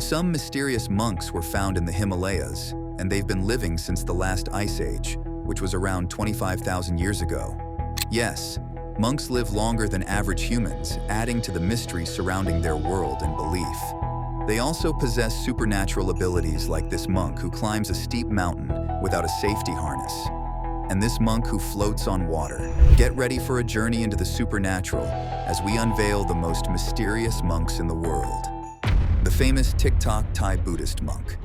Some mysterious monks were found in the Himalayas, and they've been living since the last ice age, which was around 25,000 years ago. Yes, monks live longer than average humans, adding to the mystery surrounding their world and belief. They also possess supernatural abilities, like this monk who climbs a steep mountain without a safety harness, and this monk who floats on water. Get ready for a journey into the supernatural as we unveil the most mysterious monks in the world. The famous TikTok Thai Buddhist monk.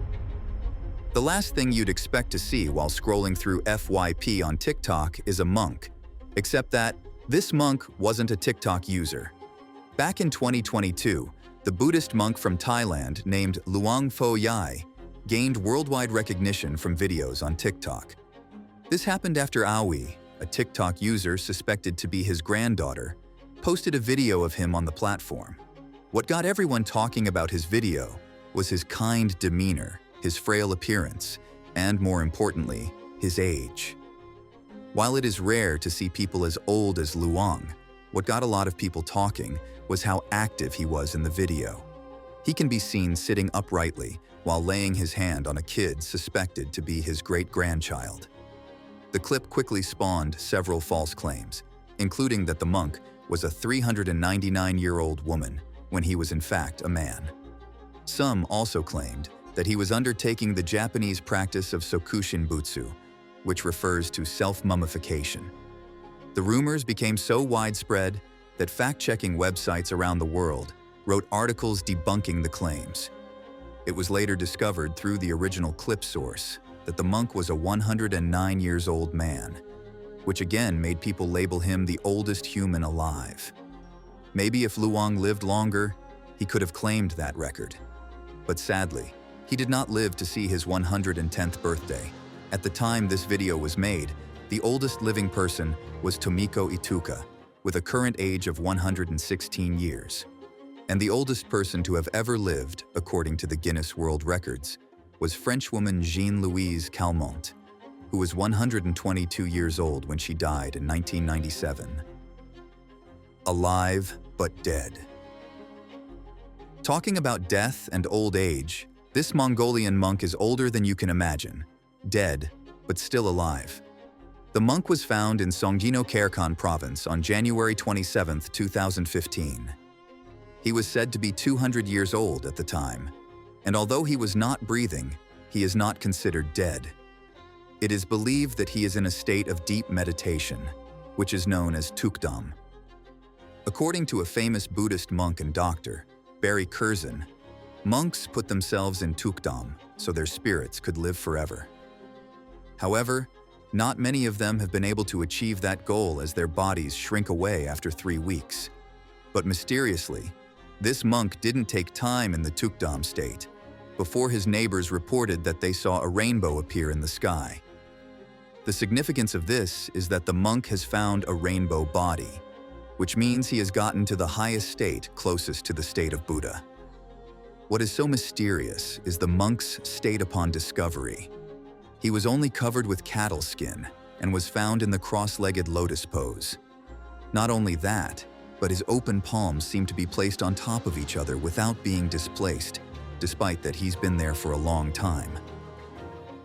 The last thing you'd expect to see while scrolling through FYP on TikTok is a monk, except that this monk wasn't a TikTok user. Back in 2022, the Buddhist monk from Thailand named Luang Pho Yai gained worldwide recognition from videos on TikTok. This happened after Aoi, a TikTok user suspected to be his granddaughter, posted a video of him on the platform. What got everyone talking about his video was his kind demeanor, his frail appearance, and more importantly, his age. While it is rare to see people as old as Luang, what got a lot of people talking was how active he was in the video. He can be seen sitting uprightly while laying his hand on a kid suspected to be his great-grandchild. The clip quickly spawned several false claims, including that the monk was a 399-year-old woman when he was in fact a man. Some also claimed that he was undertaking the Japanese practice of sokushin butsu, which refers to self-mummification. The rumors became so widespread that fact-checking websites around the world wrote articles debunking the claims. It was later discovered through the original clip source that the monk was a 109-year-old man, which again made people label him the oldest human alive. Maybe if Luang lived longer, he could have claimed that record. But sadly, he did not live to see his 110th birthday. At the time this video was made, the oldest living person was Tomiko Ituka, with a current age of 116 years. And the oldest person to have ever lived, according to the Guinness World Records, was Frenchwoman Jean-Louise Calment, who was 122 years old when she died in 1997. Alive but dead. Talking about death and old age, this Mongolian monk is older than you can imagine, dead but still alive. The monk was found in Songgino Kherson province on January 27, 2015. He was said to be 200 years old at the time, and although he was not breathing, he is not considered dead. It is believed that he is in a state of deep meditation, which is known as tukdam. According to a famous Buddhist monk and doctor, Barry Curzon, monks put themselves in tukdam so their spirits could live forever. However, not many of them have been able to achieve that goal as their bodies shrink away after 3 weeks. But mysteriously, this monk didn't take time in the tukdam state before his neighbors reported that they saw a rainbow appear in the sky. The significance of this is that the monk has found a rainbow body, which means he has gotten to the highest state closest to the state of Buddha. What is so mysterious is the monk's state upon discovery. He was only covered with cattle skin and was found in the cross-legged lotus pose. Not only that, but his open palms seem to be placed on top of each other without being displaced, despite that he's been there for a long time.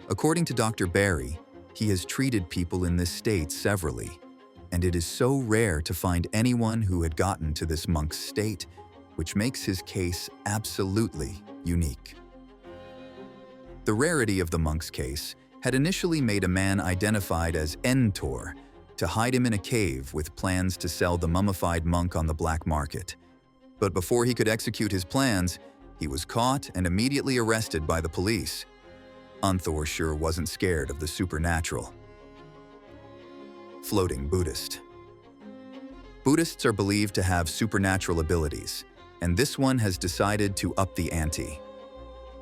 According to Dr. Barry, he has treated people in this state severally, and it is so rare to find anyone who had gotten to this monk's state, which makes his case absolutely unique. The rarity of the monk's case had initially made a man identified as Entor to hide him in a cave with plans to sell the mummified monk on the black market. But before he could execute his plans, he was caught and immediately arrested by the police. Entor sure wasn't scared of the supernatural. Floating Buddhist. Buddhists are believed to have supernatural abilities, and this one has decided to up the ante.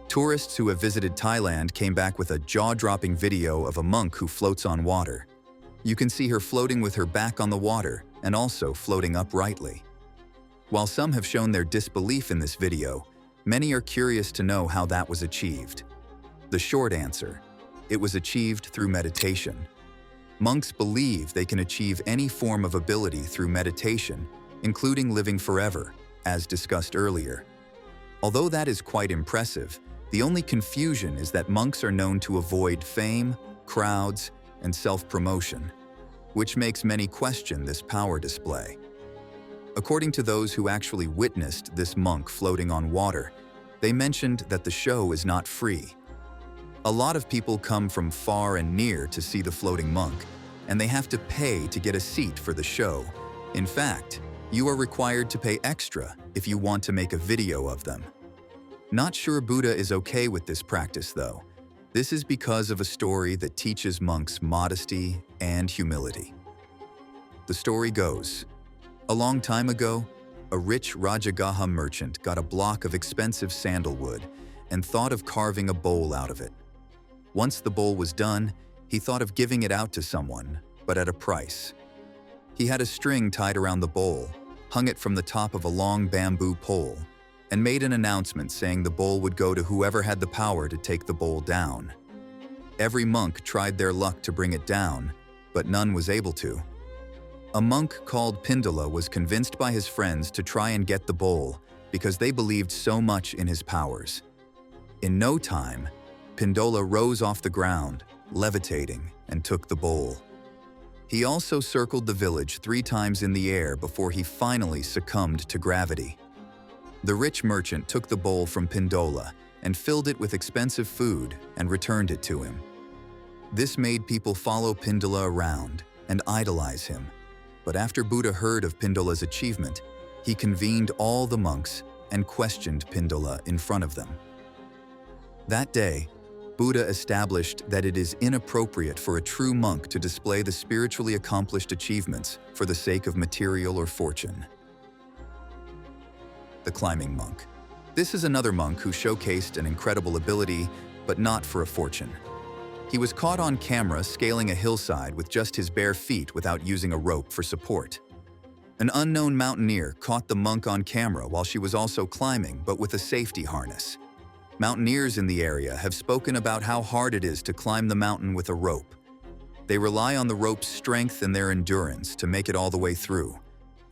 Tourists who have visited Thailand came back with a jaw-dropping video of a monk who floats on water. You can see her floating with her back on the water and also floating uprightly. While some have shown their disbelief in this video, many are curious to know how that was achieved. The short answer: it was achieved through meditation. Monks believe they can achieve any form of ability through meditation, including living forever, as discussed earlier. Although that is quite impressive, the only confusion is that monks are known to avoid fame, crowds, and self-promotion, which makes many question this power display. According to those who actually witnessed this monk floating on water, they mentioned that the show is not free. A lot of people come from far and near to see the floating monk, and they have to pay to get a seat for the show. In fact, you are required to pay extra if you want to make a video of them. Not sure Buddha is okay with this practice though. This is because of a story that teaches monks modesty and humility. The story goes, a long time ago, a rich Rajagaha merchant got a block of expensive sandalwood and thought of carving a bowl out of it. Once the bowl was done, he thought of giving it out to someone, but at a price. He had a string tied around the bowl, hung it from the top of a long bamboo pole, and made an announcement saying the bowl would go to whoever had the power to take the bowl down. Every monk tried their luck to bring it down, but none was able to. A monk called Pindala was convinced by his friends to try and get the bowl because they believed so much in his powers. In no time, Pindala rose off the ground, levitating, and took the bowl. He also circled the village 3 times in the air before he finally succumbed to gravity. The rich merchant took the bowl from Pindala and filled it with expensive food and returned it to him. This made people follow Pindala around and idolize him. But after Buddha heard of Pindala's achievement, he convened all the monks and questioned Pindala in front of them. That day, Buddha established that it is inappropriate for a true monk to display the spiritually accomplished achievements for the sake of material or fortune. The climbing monk. This is another monk who showcased an incredible ability, but not for a fortune. He was caught on camera scaling a hillside with just his bare feet without using a rope for support. An unknown mountaineer caught the monk on camera while she was also climbing, but with a safety harness. Mountaineers in the area have spoken about how hard it is to climb the mountain with a rope. They rely on the rope's strength and their endurance to make it all the way through,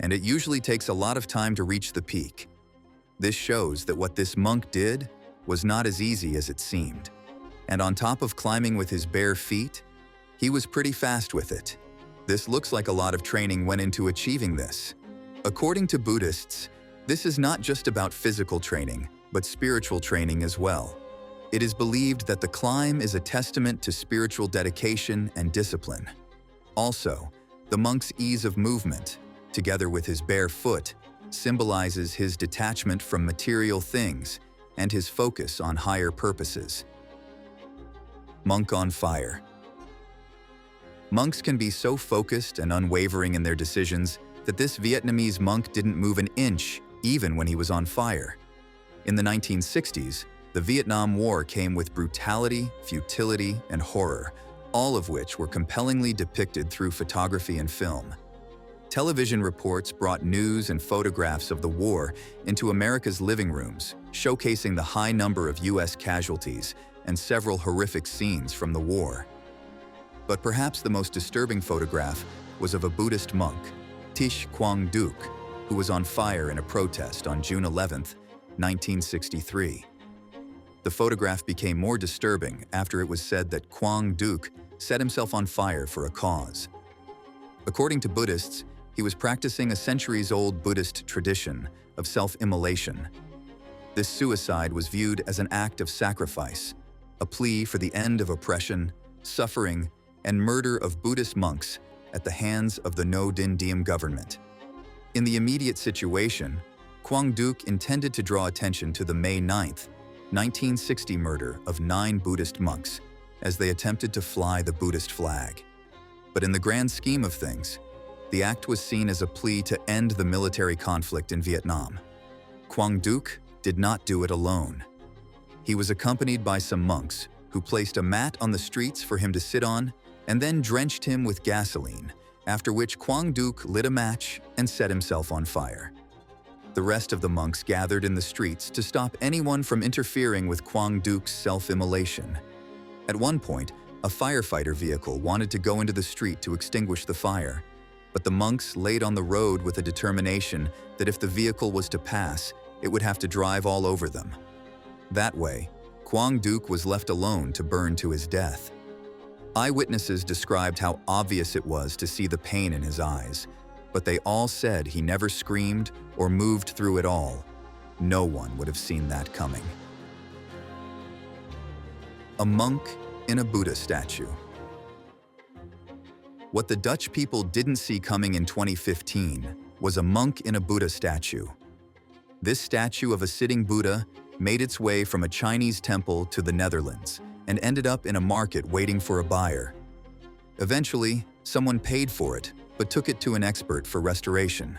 and it usually takes a lot of time to reach the peak. This shows that what this monk did was not as easy as it seemed. And on top of climbing with his bare feet, he was pretty fast with it. This looks like a lot of training went into achieving this. According to Buddhists, this is not just about physical training, but spiritual training as well. It is believed that the climb is a testament to spiritual dedication and discipline. Also, the monk's ease of movement, together with his bare foot, symbolizes his detachment from material things and his focus on higher purposes. Monk on fire. Monks can be so focused and unwavering in their decisions that this Vietnamese monk didn't move an inch even when he was on fire. In the 1960s, the Vietnam War came with brutality, futility, and horror, all of which were compellingly depicted through photography and film. Television reports brought news and photographs of the war into America's living rooms, showcasing the high number of U.S. casualties and several horrific scenes from the war. But perhaps the most disturbing photograph was of a Buddhist monk, Tish Quang Duc, who was on fire in a protest on June 11, 1963. The photograph became more disturbing after it was said that Quang Duc set himself on fire for a cause. According to Buddhists, he was practicing a centuries-old Buddhist tradition of self-immolation. This suicide was viewed as an act of sacrifice, a plea for the end of oppression, suffering, and murder of Buddhist monks at the hands of the No Din Diem government. In the immediate situation, Quang Duc intended to draw attention to the May 9, 1960 murder of 9 Buddhist monks as they attempted to fly the Buddhist flag. But in the grand scheme of things, the act was seen as a plea to end the military conflict in Vietnam. Quang Duc did not do it alone. He was accompanied by some monks who placed a mat on the streets for him to sit on and then drenched him with gasoline, after which Quang Duc lit a match and set himself on fire. The rest of the monks gathered in the streets to stop anyone from interfering with Quang Duc's self-immolation. At one point, a firefighter vehicle wanted to go into the street to extinguish the fire, but the monks laid on the road with a determination that if the vehicle was to pass, it would have to drive all over them. That way, Quang Duc was left alone to burn to his death. Eyewitnesses described how obvious it was to see the pain in his eyes, but they all said he never screamed or moved through it all. No one would have seen that coming. A monk in a Buddha statue. What the Dutch people didn't see coming in 2015 was a monk in a Buddha statue. This statue of a sitting Buddha made its way from a Chinese temple to the Netherlands and ended up in a market waiting for a buyer. Eventually, someone paid for it, but took it to an expert for restoration.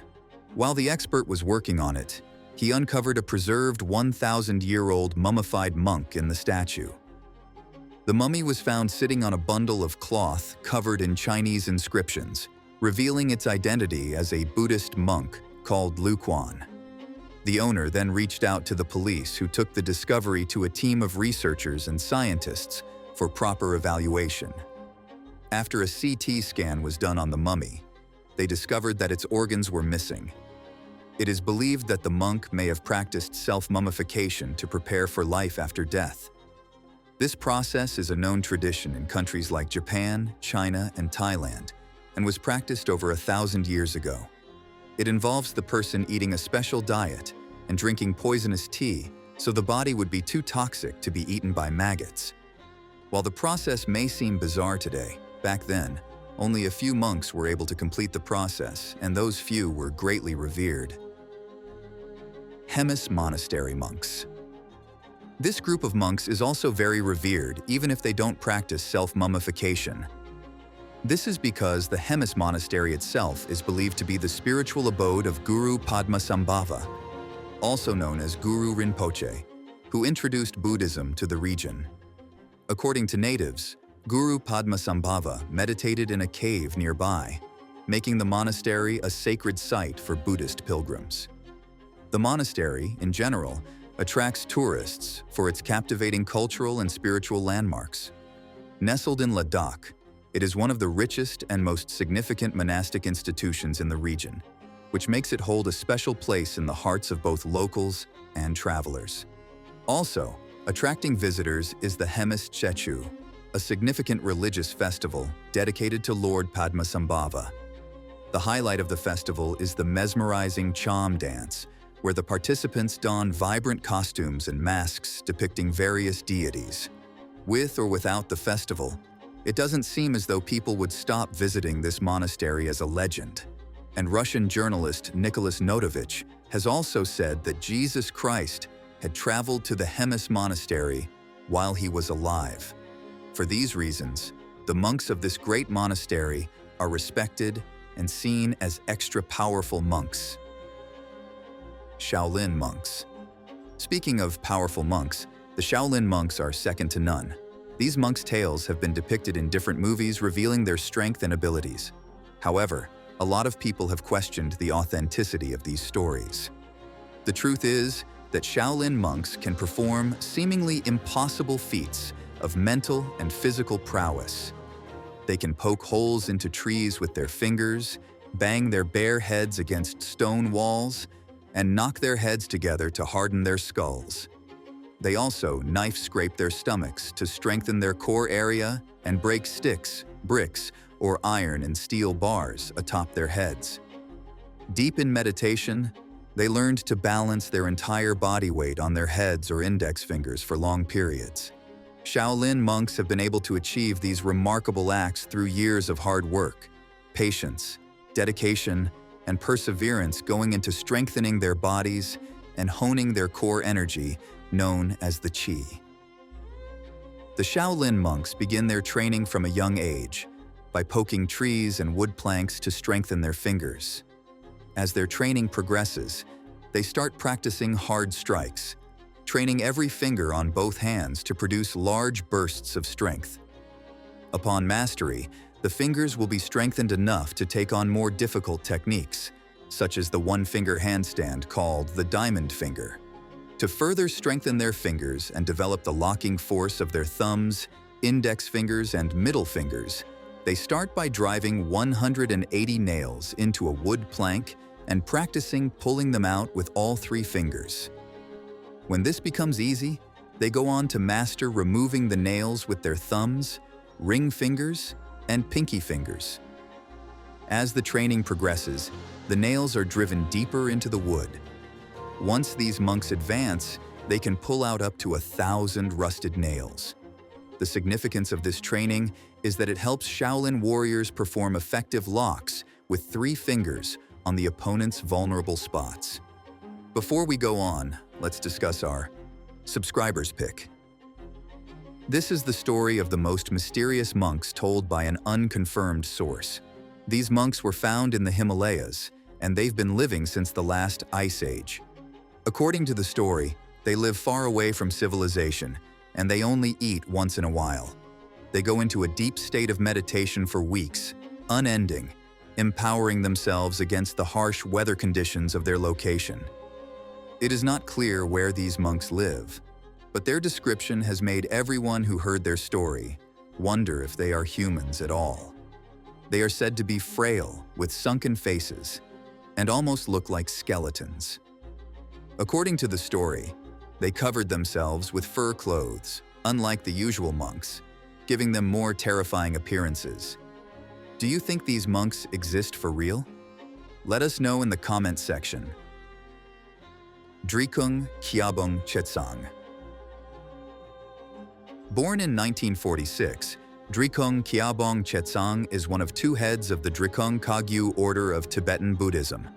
While the expert was working on it, he uncovered a preserved 1,000-year-old mummified monk in the statue. The mummy was found sitting on a bundle of cloth covered in Chinese inscriptions, revealing its identity as a Buddhist monk called Lu Quan. The owner then reached out to the police, who took the discovery to a team of researchers and scientists for proper evaluation. After a CT scan was done on the mummy, they discovered that its organs were missing. It is believed that the monk may have practiced self-mummification to prepare for life after death. This process is a known tradition in countries like Japan, China, and Thailand, and was practiced over 1,000 years ago. It involves the person eating a special diet and drinking poisonous tea, so the body would be too toxic to be eaten by maggots. While the process may seem bizarre today, back then, only a few monks were able to complete the process, and those few were greatly revered. Hemus Monastery monks. This group of monks is also very revered, even if they don't practice self-mummification. This is because the Hemus Monastery itself is believed to be the spiritual abode of Guru Padmasambhava, also known as Guru Rinpoche, who introduced Buddhism to the region. According to natives, Guru Padmasambhava meditated in a cave nearby, making the monastery a sacred site for Buddhist pilgrims. The monastery, in general, attracts tourists for its captivating cultural and spiritual landmarks. Nestled in Ladakh, it is one of the richest and most significant monastic institutions in the region, which makes it hold a special place in the hearts of both locals and travelers. Also, attracting visitors is the Hemus Chechu, a significant religious festival dedicated to Lord Padmasambhava. The highlight of the festival is the mesmerizing Cham dance, where the participants don vibrant costumes and masks depicting various deities. With or without the festival, it doesn't seem as though people would stop visiting this monastery as a legend. And Russian journalist Nicholas Notovich has also said that Jesus Christ had traveled to the Hemus Monastery while he was alive. For these reasons, the monks of this great monastery are respected and seen as extra powerful monks. Shaolin Monks. Speaking of powerful monks, the Shaolin Monks are second to none. These monks' tales have been depicted in different movies revealing their strength and abilities. However, a lot of people have questioned the authenticity of these stories. The truth is that Shaolin monks can perform seemingly impossible feats of mental and physical prowess. They can poke holes into trees with their fingers, bang their bare heads against stone walls, and knock their heads together to harden their skulls. They also knife-scrape their stomachs to strengthen their core area and break sticks, bricks, or iron and steel bars atop their heads. Deep in meditation, they learned to balance their entire body weight on their heads or index fingers for long periods. Shaolin monks have been able to achieve these remarkable acts through years of hard work, patience, dedication, and perseverance going into strengthening their bodies and honing their core energy, known as the Qi. The Shaolin monks begin their training from a young age by poking trees and wood planks to strengthen their fingers. As their training progresses, they start practicing hard strikes, training every finger on both hands to produce large bursts of strength. Upon mastery, the fingers will be strengthened enough to take on more difficult techniques, such as the one-finger handstand called the diamond finger. To further strengthen their fingers and develop the locking force of their thumbs, index fingers, and middle fingers, they start by driving 180 nails into a wood plank and practicing pulling them out with all 3 fingers. When this becomes easy, they go on to master removing the nails with their thumbs, ring fingers, and pinky fingers. As the training progresses, the nails are driven deeper into the wood. Once these monks advance, they can pull out up to 1,000 rusted nails. The significance of this training is that it helps Shaolin warriors perform effective locks with 3 fingers on the opponent's vulnerable spots. Before we go on, let's discuss our subscribers pick. This is the story of the most mysterious monks told by an unconfirmed source. These monks were found in the Himalayas, and they've been living since the last ice age. According to the story, they live far away from civilization, and they only eat once in a while. They go into a deep state of meditation for weeks, unending, empowering themselves against the harsh weather conditions of their location. It is not clear where these monks live, but their description has made everyone who heard their story wonder if they are humans at all. They are said to be frail, with sunken faces, and almost look like skeletons. According to the story, they covered themselves with fur clothes, unlike the usual monks, giving them more terrifying appearances. Do you think these monks exist for real? Let us know in the comment section. DUNG KANG chetsang. Born in 1946, DUNG KANG chetsang is one of 2 heads of the DUNG KAG order of Tibetan Buddhism.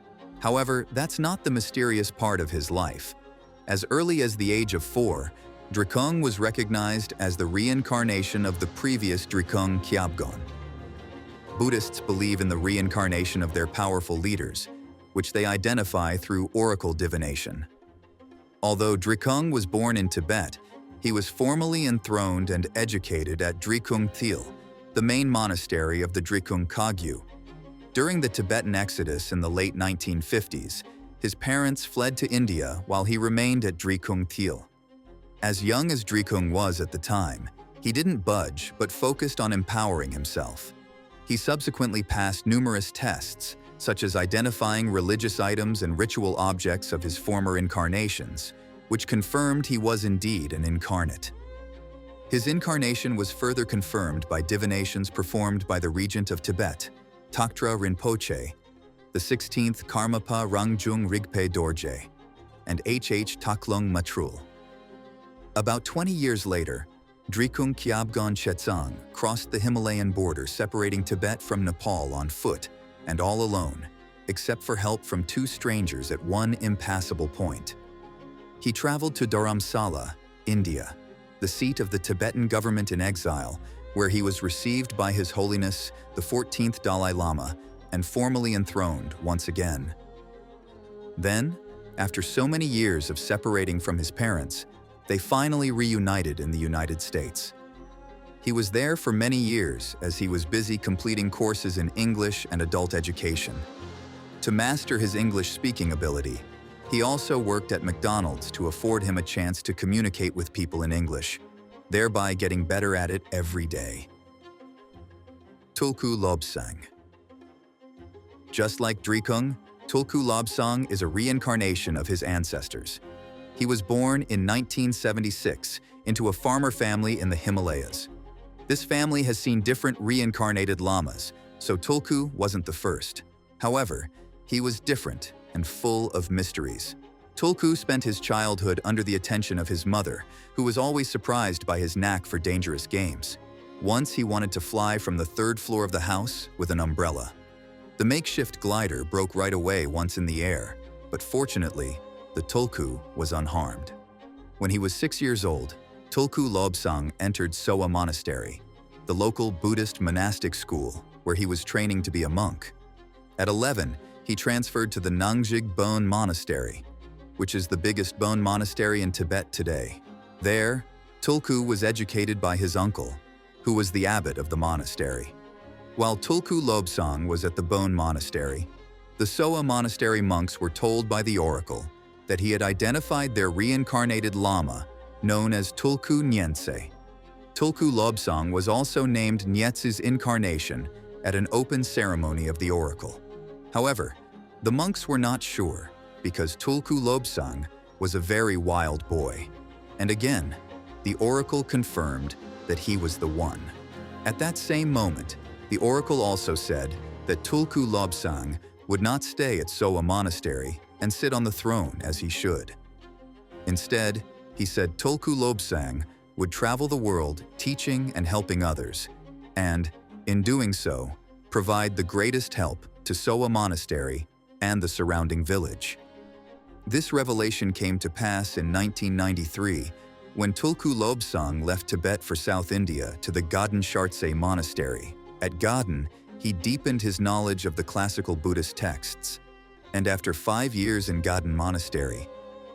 However, that's not the mysterious part of his life. As early as the age of 4, DUNG was recognized as the reincarnation of the previous DUNG KAG. Buddhists believe in the reincarnation of their powerful leaders, which they identify through oracle divination. Although DUNG was born in Tibet, he was formally enthroned and educated at Drikung Thil, the main monastery of the DUNG KAG. During the Tibetan exodus in the late 1950s, his parents fled to India while he remained at Drikung Thil. As young as Drikung was at the time, he didn't budge but focused on empowering himself. He subsequently passed numerous tests, such as identifying religious items and ritual objects of his former incarnations, which confirmed he was indeed an incarnate. His incarnation was further confirmed by divinations performed by the regent of Tibet, Taktra Rinpoche, the 16th Karmapa Rangjung Rigpe Dorje, and H. Taklung Matrul. About 20 years later, DUNG KAG chetsang crossed the Himalayan border separating Tibet from Nepal on foot and all alone, except for help from 2 strangers at one impassable point. He traveled to Dharamsala, India, the seat of the Tibetan government in exile, where he was received by His Holiness the 14th Dalai Lama and formally enthroned once again. Then, after so many years of separating from his parents, they finally reunited in the United States. He was there for many years as he was busy completing courses in English and adult education. To master his English-speaking ability, he also worked at McDonald's to afford him a chance to communicate with people in English, thereby getting better at it every day. Tulku Lobsang. Just like DUNG, Tulku Lobsang is a reincarnation of his ancestors. He was born in 1976 into a farmer family in the Himalayas. This family has seen different reincarnated lamas, so Tulku wasn't the first. However, he was different and full of mysteries. Tulku spent his childhood under the attention of his mother, who was always surprised by his knack for dangerous games. Once he wanted to fly from the 3rd floor of the house with an umbrella. The makeshift glider broke right away once in the air, but fortunately, the Tulku was unharmed. When he was 6 years old, Tulku Lobsang entered Soa Monastery, the local Buddhist monastic school where he was training to be a monk. At 11, he transferred to the Nangjig Bone Monastery, which is the biggest bone monastery in Tibet today. There, Tulku was educated by his uncle, who was the abbot of the monastery. While Tulku Lobsang was at the Bone Monastery, the Soa Monastery monks were told by the oracle that he had identified their reincarnated lama, known as Tulku Nyentse. Tulku Lobsang was also named Nyetse's incarnation at an open ceremony of the oracle. However, The monks were not sure, because Tulku Lobsang was a very wild boy. And again, the oracle confirmed that he was the one. At that same moment, the oracle also said that Tulku Lobsang would not stay at Soa Monastery and sit on the throne as he should. Instead, he said Tulku Lobsang would travel the world teaching and helping others, and, in doing so, provide the greatest help to Soa Monastery and the surrounding village. This revelation came to pass in 1993 when Tulku Lobsang left Tibet for South India to the Gaden Shartse Monastery. At Gaden, he deepened his knowledge of the classical Buddhist texts, and after 5 years in Gaden Monastery,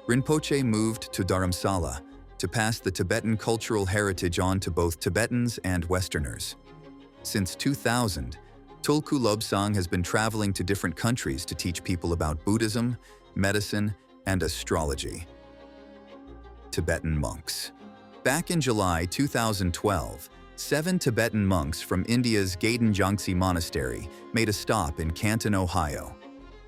Rinpoche moved to Dharamsala to pass the Tibetan cultural heritage on to both Tibetans and Westerners. Since 2000, Tulku Lobsang has been traveling to different countries to teach people about Buddhism, medicine, and astrology. Tibetan monks. Back in July 2012, 7 Tibetan monks from India's Gaden Jangsi Monastery made a stop in Canton, Ohio.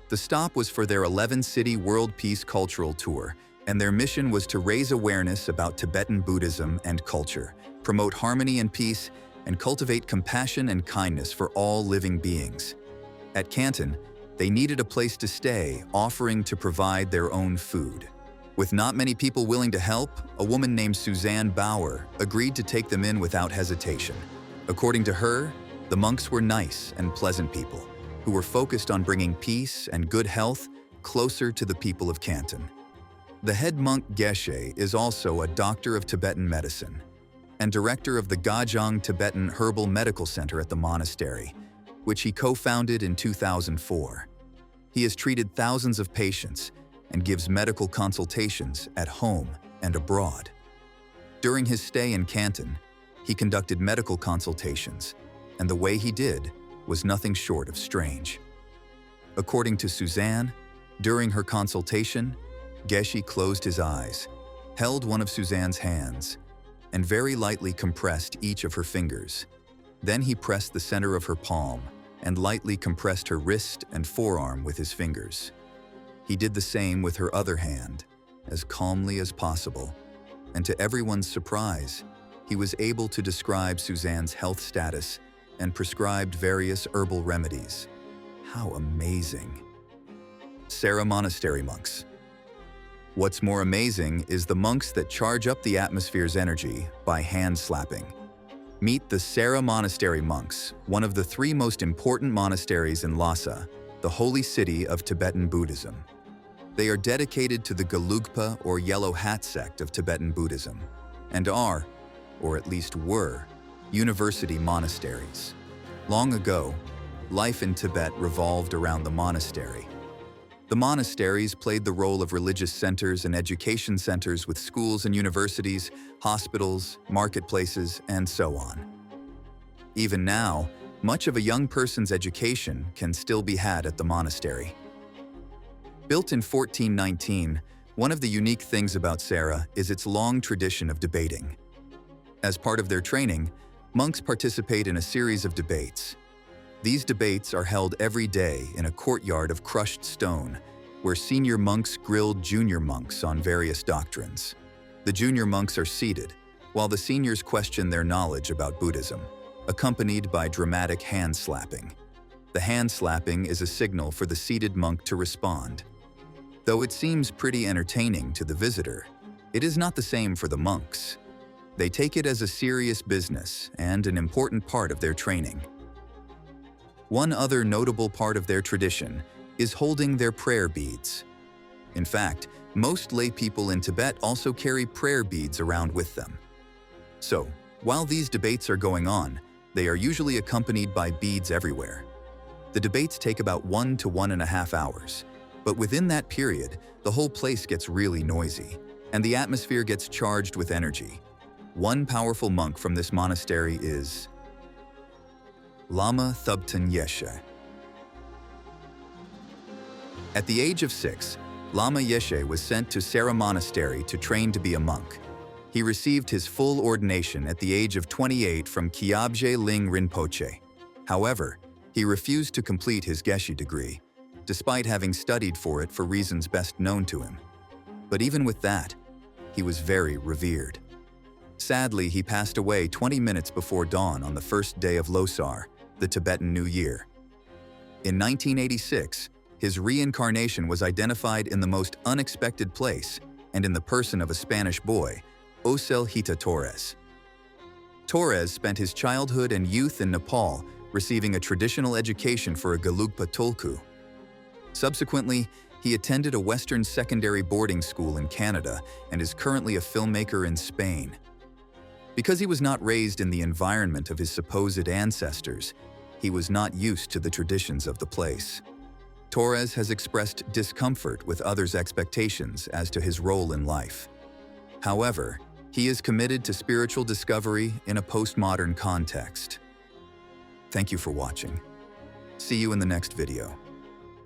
The stop was for their 11-city World Peace Cultural Tour, and their mission was to raise awareness about Tibetan Buddhism and culture, promote harmony and peace, and cultivate compassion and kindness for all living beings. At Canton, they needed a place to stay, offering to provide their own food. With not many people willing to help, a woman named Suzanne Bauer agreed to take them in without hesitation. According to her, the monks were nice and pleasant people, who were focused on bringing peace and good health closer to the people of Canton. The head monk Geshe is also a doctor of Tibetan medicine and director of the Gajang Tibetan Herbal Medical Center at the monastery, which he co-founded in 2004. He has treated thousands of patients and gives medical consultations at home and abroad. During his stay in Canton, he conducted medical consultations, and the way he did was nothing short of strange. According to Suzanne, during her consultation, Geshe closed his eyes, held one of Suzanne's hands, and very lightly compressed each of her fingers. Then he pressed the center of her palm and lightly compressed her wrist and forearm with his fingers. He did the same with her other hand, as calmly as possible, and to everyone's surprise, he was able to describe Suzanne's health status and prescribed various herbal remedies. How amazing! Sera Monastery monks. What's more amazing is the monks that charge up the atmosphere's energy by hand slapping. Meet the Sera Monastery monks, one of the 3 most important monasteries in Lhasa, the holy city of Tibetan Buddhism. They are dedicated to the Gelugpa or Yellow Hat sect of Tibetan Buddhism, and are, or at least were, university monasteries. Long ago, life in Tibet revolved around the monastery. The monasteries played the role of religious centers and education centers with schools and universities, hospitals, marketplaces, and so on. Even now, much of a young person's education can still be had at the monastery. Built in 1419, one of the unique things about Sera is its long tradition of debating. As part of their training, monks participate in a series of debates. These debates are held every day in a courtyard of crushed stone, where senior monks grill junior monks on various doctrines. The junior monks are seated, while the seniors question their knowledge about Buddhism, accompanied by dramatic hand slapping. The hand slapping is a signal for the seated monk to respond. Though it seems pretty entertaining to the visitor, it is not the same for the monks. They take it as a serious business and an important part of their training. One other notable part of their tradition is holding their prayer beads. In fact, most lay people in Tibet also carry prayer beads around with them. So, while these debates are going on, they are usually accompanied by beads everywhere. The debates take about 1 to 1.5 hours, but within that period, the whole place gets really noisy, and the atmosphere gets charged with energy. One powerful monk from this monastery is Lama Tenzin Yeshe. At the age of 6, Lama Yeshe was sent to Sera Monastery to train to be a monk. He received his full ordination at the age of 28 from Kyabje Ling Rinpoche. However, he refused to complete his Geshe degree, despite having studied for it for reasons best known to him. But even with that, he was very revered. Sadly, he passed away 20 minutes before dawn on the first day of Losar, the Tibetan New Year. In 1986, his reincarnation was identified in the most unexpected place and in the person of a Spanish boy, Ocel Hita Torres. Torres spent his childhood and youth in Nepal, receiving a traditional education for a Gelugpa Tulku. Subsequently, he attended a Western secondary boarding school in Canada and is currently a filmmaker in Spain. Because he was not raised in the environment of his supposed ancestors, he was not used to the traditions of the place. Torres has expressed discomfort with others' expectations as to his role in life. However, he is committed to spiritual discovery in a postmodern context. Thank you for watching. See you in the next video.